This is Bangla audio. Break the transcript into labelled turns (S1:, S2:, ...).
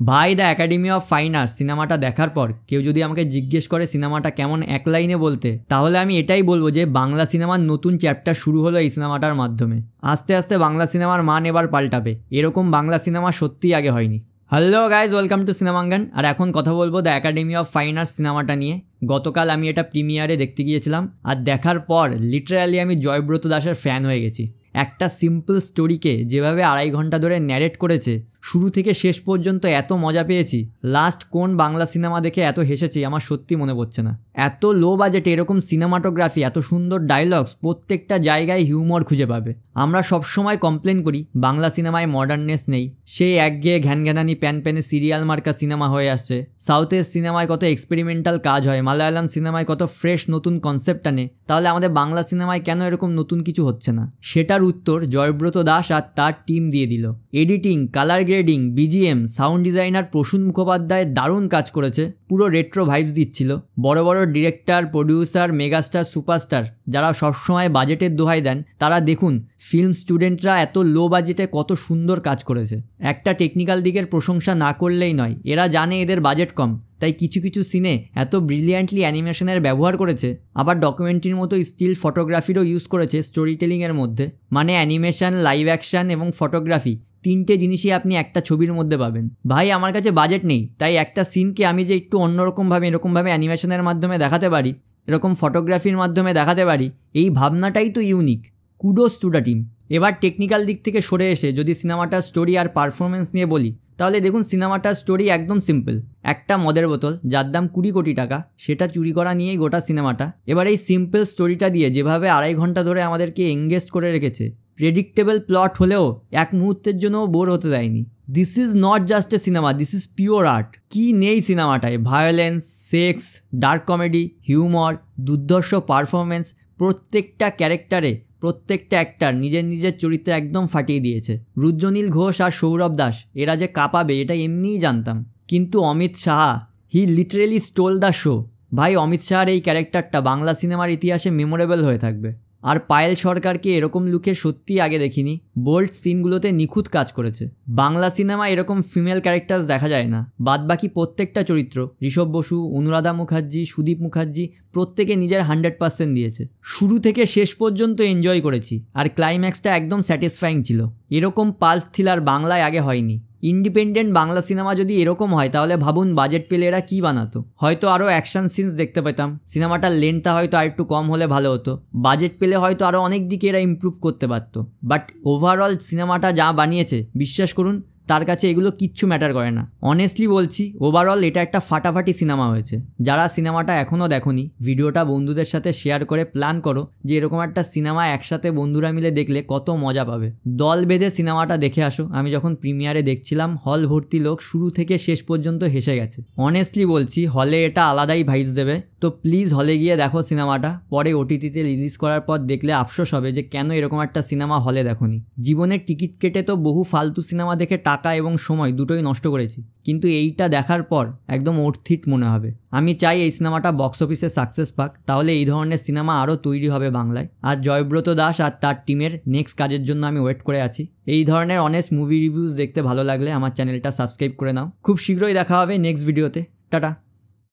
S1: ভাই the academy of fine arts সিনেমাটা দেখার পর কেউ যদি আমাকে জিজ্ঞেস করে সিনেমাটা কেমন এক লাইনে বলতে, তাহলে আমি এটাই বলবো যে বাংলা সিনেমার নতুন চ্যাপ্টার শুরু হলো এই সিনেমাটার মাধ্যমে। আস্তে আস্তে বাংলা সিনেমার মান এবার পাল্টাবে, এরকম বাংলা সিনেমা সত্যিই আগে হয়নি। হ্যালো গাইজ, ওয়েলকাম টু সিনেমাঙ্গান। আর এখন কথা বলবো the academy of fine arts সিনেমাটা নিয়ে। গতকাল আমি এটা প্রিমিয়ারে দেখতে গিয়েছিলাম, আর দেখার পর লিটারালি আমি জয়ব্রত দাসের ফ্যান হয়ে গেছি। একটা সিম্পল স্টোরিকে যেভাবে 2.5 ঘন্টা ধরে ন্যারেট করেছে, শুরু থেকে শেষ পর্যন্ত এত মজা পেয়েছি। লাস্ট কোন বাংলা সিনেমা দেখে এত হেসেছি আমার সত্যি মনে পড়ছে না। এত লো বাজেটে এরকম সিনেমাটোগ্রাফি, এত সুন্দর ডায়লগস, প্রত্যেকটা জায়গায় হিউমর খুঁজে পাবে। আমরা সবসময় কমপ্লেন করি বাংলা সিনেমায় মডার্ননেস নেই, সেই একঘেয়ে ঘ্যানঘ্যানানি প্যানে সিরিয়াল মার্কা সিনেমা হয়ে আসছে। সাউথের সিনেমায় কত এক্সপেরিমেন্টাল কাজ হয়, মালায়ালাম সিনেমায় কত ফ্রেশ নতুন কনসেপ্ট আনে, তাহলে আমাদের বাংলা সিনেমায় কেন এরকম নতুন কিছু হচ্ছে না? সেটার উত্তর জয়ব্রত দাস আর তার টিম দিয়ে দিল। Editing, colour grading, BGM, sound designer Prasun Mukhopadhyay দারুণ কাজ করেছে, পুরো রেট্রো ভাইবস দিচ্ছিল। বড় বড় ডিরেক্টর, প্রডিউসার, মেগাস্টার, সুপারস্টার যারা সবসময় বাজেটের দোহাই দেন, তারা দেখুন ফিল্ম স্টুডেন্টরা এত লো বাজেটে কত সুন্দর কাজ করেছে। একটা টেকনিক্যাল দিকের প্রশংসা না করলেই নয়, এরা জানে এদের বাজেট কম, তাই কিছু কিছু সিনে এত ব্রিলিয়ান্টলি অ্যানিমেশনের ব্যবহার করেছে। আবার ডকুমেন্টারির মতো স্টিল ফটোগ্রাফিরও ইউজ করেছে স্টোরি টেলিংয়ের মধ্যে। মানে অ্যানিমেশন, লাইভ অ্যাকশন এবং ফটোগ্রাফি, তিনটে জিনিসই আপনি একটা ছবির মধ্যে পাবেন। ভাই আমার কাছে বাজেট নেই, তাই একটা সিনকে আমি যে একটু অন্যরকমভাবে এরকমভাবে অ্যানিমেশনের মাধ্যমে দেখাতে পারি, এরকম ফটোগ্রাফির মাধ্যমে দেখাতে পারি, এই ভাবনাটাই তো unique. Kudos to the team. এবার টেকনিক্যাল দিক থেকে সরে এসে যদি সিনেমাটার স্টোরি আর পারফরমেন্স নিয়ে বলি, তাহলে দেখুন সিনেমাটার স্টোরি একদম সিম্পল। একটা মদের বোতল যার দাম 20 কোটি টাকা, সেটা চুরি করা নিয়েই গোটা সিনেমাটা। এবার এই সিম্পল স্টোরিটা দিয়ে যেভাবে 2.5 ঘন্টা ধরে আমাদেরকে এঙ্গেজ করে রেখেছে, প্রেডিক্টেবল প্লট হলেও এক মুহূর্তের জন্যও বোর হতে দেয়নি। This is not just a cinema, this is pure art. কি নেই সিনেমাটায়? Violence, sex, dark comedy, humour, দুর্ধর্ষ পারফরমেন্স, প্রত্যেকটা ক্যারেক্টারে প্রত্যেকটা অ্যাক্টার নিজের নিজের চরিত্রে একদম ফাটিয়ে দিয়েছে। রুদ্রনীল ঘোষ আর সৌরভ দাস এরা যে কাঁপাবে এটা এমনিই জানতাম, কিন্তু অমিত সাহা, হি লিটারেলি স্টোল দ্য শো। ভাই অমিত সাহার এই ক্যারেক্টারটা বাংলা সিনেমার ইতিহাসে মেমোরেবল হয়ে থাকবে। আর পায়েল সরকারকে এরকম লুকে সত্যিই আগে দেখিনি। বোল্ড সিনগুলোতে নিখুঁত কাজ করেছে। বাংলা সিনেমা এরকম ফিমেল ক্যারেক্টার্স দেখা যায় না। বাদবাকি প্রত্যেকটা চরিত্র, ঋষভ বসু, অনুরাধা মুখার্জি, সুদীপ মুখার্জি, প্রত্যেকে নিজের 100% দিয়েছে। শুরু থেকে শেষ পর্যন্ত এনজয় করেছি, আর ক্লাইম্যাক্সটা একদম স্যাটিসফাইং ছিল। এরকম পালস থ্রিলার বাংলায় আগে হয়নি। ইন্ডিপেন্ডেন্ট বাংলা সিনেমা যদি এরকম হয়, তাহলে ভাবুন বাজেট পেলে এরা কী বানাতো। হয়তো আরও অ্যাকশন সিনস দেখতে পেতাম, সিনেমাটার লেন্থটা হয়তো আর একটু কম হলে ভালো হতো, বাজেট পেলে হয়তো আরও অনেক দিকে এরা ইমপ্রুভ করতে পারতো। বাট ওভারঅল সিনেমাটা যা বানিয়েছে, বিশ্বাস করুন তার কাছে এগুলো কিচ্ছু ম্যাটার করে না। অনেস্টলি বলছি, ওভারঅল এটা একটা ফাটাফাটি সিনেমা হয়েছে। যারা সিনেমাটা এখনও দেখোনি, ভিডিওটা বন্ধুদের সাথে শেয়ার করে প্ল্যান করো যে এরকম একটা সিনেমা একসাথে বন্ধুরা মিলে দেখলে কত মজা পাবে। দল বেঁধে সিনেমাটা দেখে আসো। আমি যখন প্রিমিয়ারে দেখছিলাম, হল ভর্তি লোক, শুরু থেকে শেষ পর্যন্ত হেসে গেছে। অনেস্টলি বলছি, হলে এটা আলাদাই ভাইবস দেবে। তো প্লিজ হলে গিয়ে দেখো সিনেমাটা। পরে ওটিটিতে রিলিজ করার পর দেখলে আফসোস হবে যে কেন এরকম একটা সিনেমা হলে দেখোনি। জীবনের টিকিট কেটে তো বহু ফালতু সিনেমা দেখে টাকা এবং সময় দুটোই নষ্ট করেছি, কিন্তু এইটা দেখার পর একদম অর্থিত মনে হবে। আমি চাই এই সিনেমাটা বক্স অফিসে সাকসেস পাক, তাহলে এই ধরনের সিনেমা আরও তৈরি হবে বাংলায়। আর জয়ব্রত দাস আর তার টিমের নেক্সট কাজের জন্য আমি ওয়েট করে আছি। এই ধরনের অনেস্ট মুভি রিভিউজ দেখতে ভালো লাগলে আমার চ্যানেলটা সাবস্ক্রাইব করে নাও। খুব শীঘ্রই দেখা হবে নেক্সট ভিডিওতে। টাটা।